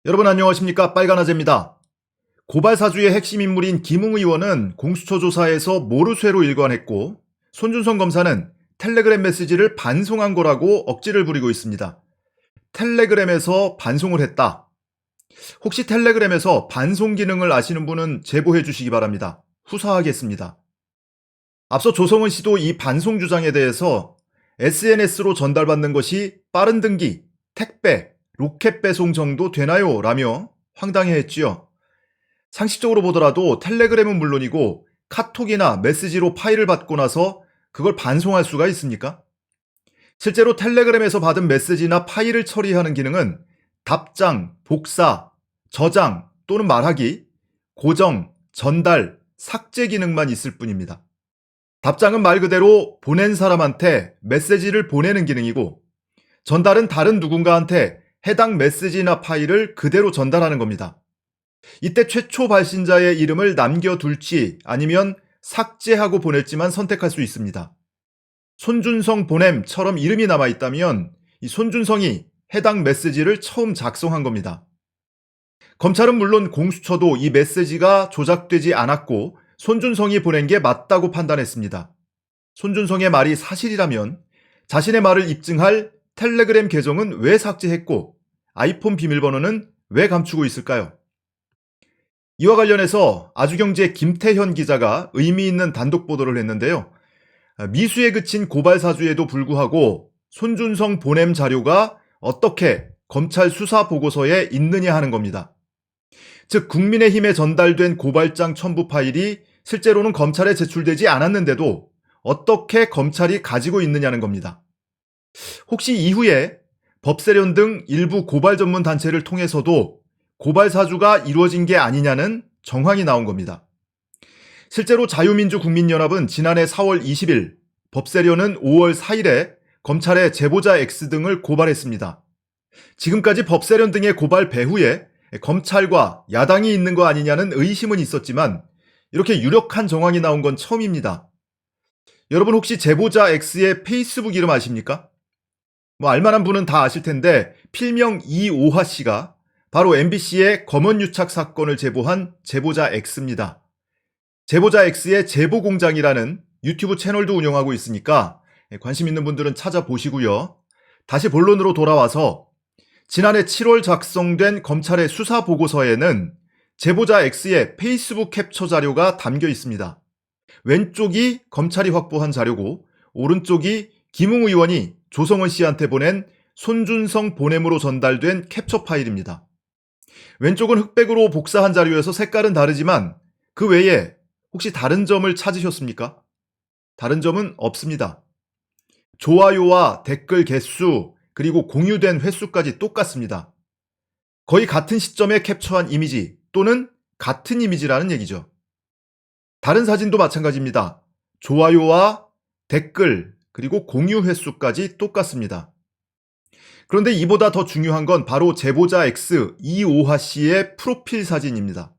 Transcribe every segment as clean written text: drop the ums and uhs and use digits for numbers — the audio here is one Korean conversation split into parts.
여러분 안녕하십니까? 빨간아재입니다. 고발사주의 핵심 인물인 김웅 의원은 공수처 조사에서 모르쇠로 일관했고 손준성 검사는 텔레그램 메시지를 반송한 거라고 억지를 부리고 있습니다. 텔레그램에서 반송을 했다. 혹시 텔레그램에서 반송 기능을 아시는 분은 제보해 주시기 바랍니다. 후사하겠습니다. 앞서 조성은 씨도 이 반송 주장에 대해서 SNS로 전달받는 것이 빠른 등기, 택배, 로켓 배송 정도 되나요? 라며 황당해했지요. 상식적으로 보더라도 텔레그램은 물론이고 카톡이나 메시지로 파일을 받고 나서 그걸 반송할 수가 있습니까? 실제로 텔레그램에서 받은 메시지나 파일을 처리하는 기능은 답장, 복사, 저장 또는 말하기, 고정, 전달, 삭제 기능만 있을 뿐입니다. 답장은 말 그대로 보낸 사람한테 메시지를 보내는 기능이고 전달은 다른 누군가한테 해당 메시지나 파일을 그대로 전달하는 겁니다. 이때 최초 발신자의 이름을 남겨둘지 아니면 삭제하고 보낼지만 선택할 수 있습니다. 손준성 보냄처럼 이름이 남아있다면 이 손준성이 해당 메시지를 처음 작성한 겁니다. 검찰은 물론 공수처도 이 메시지가 조작되지 않았고 손준성이 보낸 게 맞다고 판단했습니다. 손준성의 말이 사실이라면 자신의 말을 입증할 텔레그램 계정은 왜 삭제했고 아이폰 비밀번호는 왜 감추고 있을까요? 이와 관련해서 아주경제 김태현 기자가 의미 있는 단독 보도를 했는데요. 미수에 그친 고발사주에도 불구하고 손준성 보냄 자료가 어떻게 검찰 수사 보고서에 있느냐 하는 겁니다. 즉 국민의힘에 전달된 고발장 첨부 파일이 실제로는 검찰에 제출되지 않았는데도 어떻게 검찰이 가지고 있느냐는 겁니다. 혹시 이후에 법세련 등 일부 고발 전문 단체를 통해서도 고발 사주가 이루어진 게 아니냐는 정황이 나온 겁니다. 실제로 자유민주국민연합은 지난해 4월 20일, 법세련은 5월 4일에 검찰에 제보자 X 등을 고발했습니다. 지금까지 법세련 등의 고발 배후에 검찰과 야당이 있는 거 아니냐는 의심은 있었지만 이렇게 유력한 정황이 나온 건 처음입니다. 여러분 혹시 제보자 X의 페이스북 이름 아십니까? 알만한 분은 다 아실 텐데 필명 이오하 씨가 바로 MBC의 검언유착 사건을 제보한 제보자 X입니다. 제보자 X의 제보공장이라는 유튜브 채널도 운영하고 있으니까 관심 있는 분들은 찾아보시고요. 다시 본론으로 돌아와서 지난해 7월 작성된 검찰의 수사 보고서에는 제보자 X의 페이스북 캡처 자료가 담겨 있습니다. 왼쪽이 검찰이 확보한 자료고 오른쪽이 김웅 의원이 조성은 씨한테 보낸 손준성 보냄으로 전달된 캡처 파일입니다. 왼쪽은 흑백으로 복사한 자료여서 색깔은 다르지만 그 외에 혹시 다른 점을 찾으셨습니까? 다른 점은 없습니다. 좋아요와 댓글 개수 그리고 공유된 횟수까지 똑같습니다. 거의 같은 시점에 캡처한 이미지 또는 같은 이미지라는 얘기죠. 다른 사진도 마찬가지입니다. 좋아요와 댓글 그리고 공유 횟수까지 똑같습니다. 그런데 이보다 더 중요한 건 바로 제보자 X 이오하 씨의 프로필 사진입니다.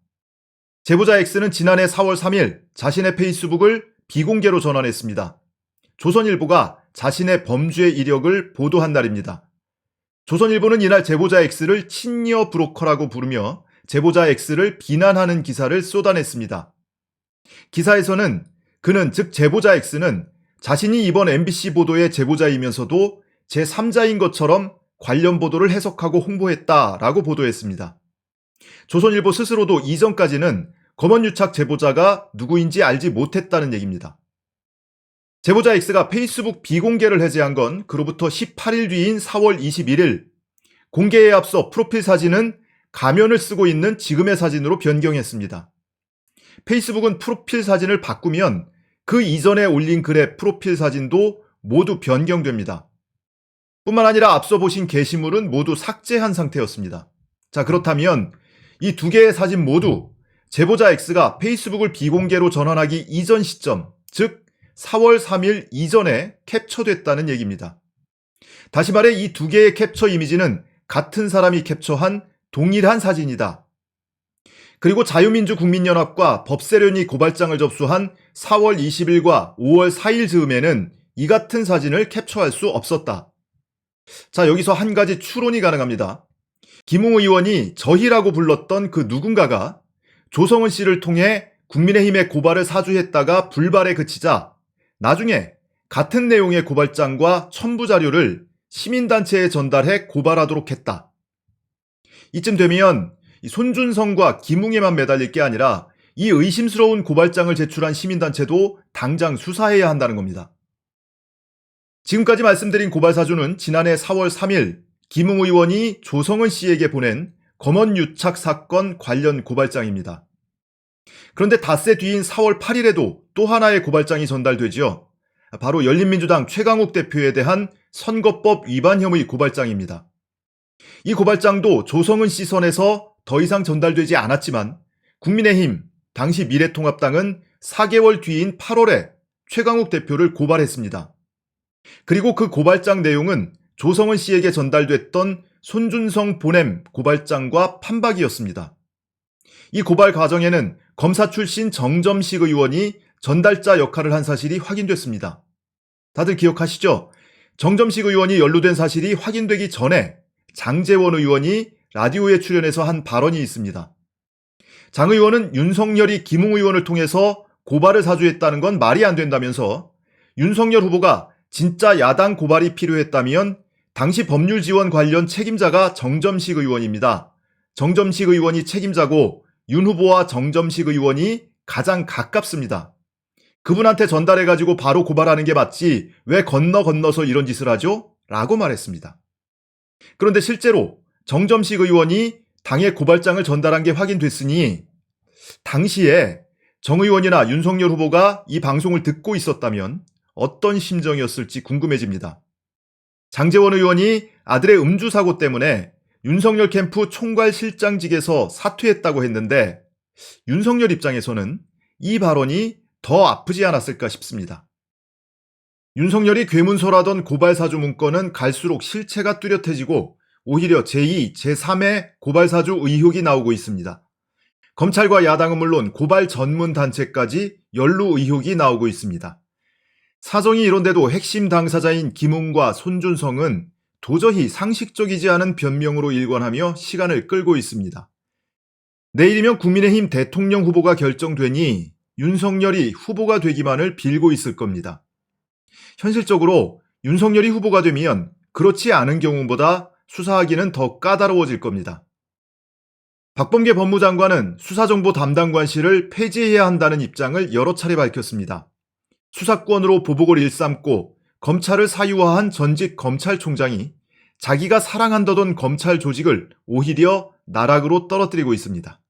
제보자 X는 지난해 4월 3일 자신의 페이스북을 비공개로 전환했습니다. 조선일보가 자신의 범죄 이력을 보도한 날입니다. 조선일보는 이날 제보자 X를 친여 브로커라고 부르며 제보자 X를 비난하는 기사를 쏟아냈습니다. 기사에서는 그는 즉 제보자 X는 자신이 이번 MBC 보도의 제보자이면서도 제3자인 것처럼 관련 보도를 해석하고 홍보했다라고 보도했습니다. 조선일보 스스로도 이전까지는 검언유착 제보자가 누구인지 알지 못했다는 얘기입니다. 제보자 X가 페이스북 비공개를 해제한 건 그로부터 18일 뒤인 4월 21일, 공개에 앞서 프로필 사진은 가면을 쓰고 있는 지금의 사진으로 변경했습니다. 페이스북은 프로필 사진을 바꾸면 그 이전에 올린 글의 프로필 사진도 모두 변경됩니다. 뿐만 아니라 앞서 보신 게시물은 모두 삭제한 상태였습니다. 자, 그렇다면 이 두 개의 사진 모두 제보자 X가 페이스북을 비공개로 전환하기 이전 시점, 즉 4월 3일 이전에 캡처됐다는 얘기입니다. 다시 말해 이 두 개의 캡처 이미지는 같은 사람이 캡처한 동일한 사진이다. 그리고 자유민주국민연합과 법세련이 고발장을 접수한 4월 20일과 5월 4일 즈음에는 이 같은 사진을 캡처할 수 없었다. 자, 여기서 한 가지 추론이 가능합니다. 김웅 의원이 저희라고 불렀던 그 누군가가 조성은 씨를 통해 국민의힘의 고발을 사주했다가 불발에 그치자 나중에 같은 내용의 고발장과 첨부 자료를 시민단체에 전달해 고발하도록 했다. 이쯤 되면 손준성과 김웅에만 매달릴 게 아니라 이 의심스러운 고발장을 제출한 시민단체도 당장 수사해야 한다는 겁니다. 지금까지 말씀드린 고발사주는 지난해 4월 3일 김웅 의원이 조성은 씨에게 보낸 검언 유착 사건 관련 고발장입니다. 그런데 닷새 뒤인 4월 8일에도 또 하나의 고발장이 전달되지요. 바로 열린민주당 최강욱 대표에 대한 선거법 위반 혐의 고발장입니다. 이 고발장도 조성은 씨 선에서 더 이상 전달되지 않았지만 국민의힘, 당시 미래통합당은 4개월 뒤인 8월에 최강욱 대표를 고발했습니다. 그리고 그 고발장 내용은 조성은 씨에게 전달됐던 손준성 보냄 고발장과 판박이었습니다. 이 고발 과정에는 검사 출신 정점식 의원이 전달자 역할을 한 사실이 확인됐습니다. 다들 기억하시죠? 정점식 의원이 연루된 사실이 확인되기 전에 장제원 의원이 라디오에 출연해서 한 발언이 있습니다. 장 의원은 윤석열이 김웅 의원을 통해서 고발을 사주했다는 건 말이 안 된다면서 윤석열 후보가 진짜 야당 고발이 필요했다면 당시 법률 지원 관련 책임자가 정점식 의원입니다. 정점식 의원이 책임자고 윤 후보와 정점식 의원이 가장 가깝습니다. 그분한테 전달해가지고 바로 고발하는 게 맞지 왜 건너서 이런 짓을 하죠? 라고 말했습니다. 그런데 실제로 정점식 의원이 당에 고발장을 전달한 게 확인됐으니 당시에 정 의원이나 윤석열 후보가 이 방송을 듣고 있었다면 어떤 심정이었을지 궁금해집니다. 장제원 의원이 아들의 음주 사고 때문에 윤석열 캠프 총괄실장직에서 사퇴했다고 했는데 윤석열 입장에서는 이 발언이 더 아프지 않았을까 싶습니다. 윤석열이 괴문설하던 고발사주 문건은 갈수록 실체가 뚜렷해지고 오히려 제2, 제3의 고발사주 의혹이 나오고 있습니다. 검찰과 야당은 물론 고발 전문 단체까지 연루 의혹이 나오고 있습니다. 사정이 이런데도 핵심 당사자인 김웅과 손준성은 도저히 상식적이지 않은 변명으로 일관하며 시간을 끌고 있습니다. 내일이면 국민의힘 대통령 후보가 결정되니 윤석열이 후보가 되기만을 빌고 있을 겁니다. 현실적으로 윤석열이 후보가 되면 그렇지 않은 경우보다 수사하기는 더 까다로워질 겁니다. 박범계 법무장관은 수사정보 담당관실을 폐지해야 한다는 입장을 여러 차례 밝혔습니다. 수사권으로 보복을 일삼고 검찰을 사유화한 전직 검찰총장이 자기가 사랑한다던 검찰 조직을 오히려 나락으로 떨어뜨리고 있습니다.